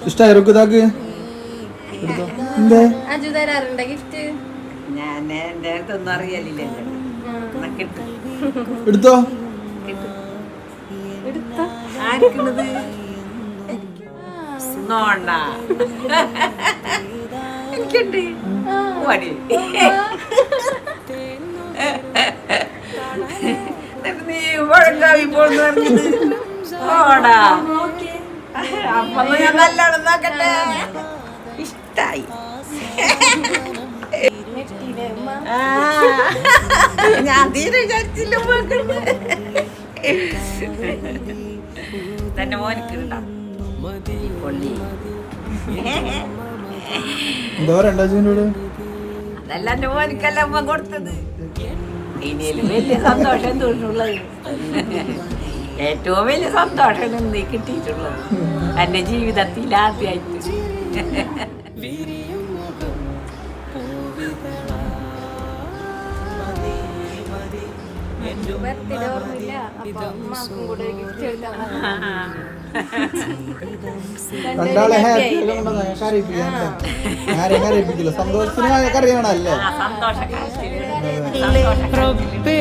ഇഷ്ടായി റുക്കുതാക്ക് ഞാൻ എന്റെ അടുത്തൊന്നും അറിയലില്ലല്ലോ. എടുത്തോ ആർക്കണത് നോണ്ട എനിക്കുണ്ട് മടി. നീ വഴങ്ങാവി പോന്ന് പറഞ്ഞത് ഓടാ. അപ്പൊ ഞാൻ നല്ലോണം നോക്കട്ടെ. ഇഷ്ടായി. ഞാൻ തീരെ വിചാരിച്ചില്ല തന്നെ മോനിക്കുണ്ടോ പൊള്ളി. എന്താ രണ്ടാഴ്ചയോട് അതല്ല എന്റെ മോനിക്കല്ല അമ്മ കൊടുത്തത്. ഇനിയും വലിയ സന്തോഷം തോന്നുള്ളത്, ഏറ്റവും വലിയ സന്തോഷം നീ കിട്ടിയിട്ടുള്ളത് എന്റെ ജീവിതത്തിൽ ആദ്യമായിട്ട്. രണ്ടാളെ കരയിപ്പിക്കില്ല, സന്തോഷത്തിന് കറിയണല്ലേ. ജീവിതത്തിൽ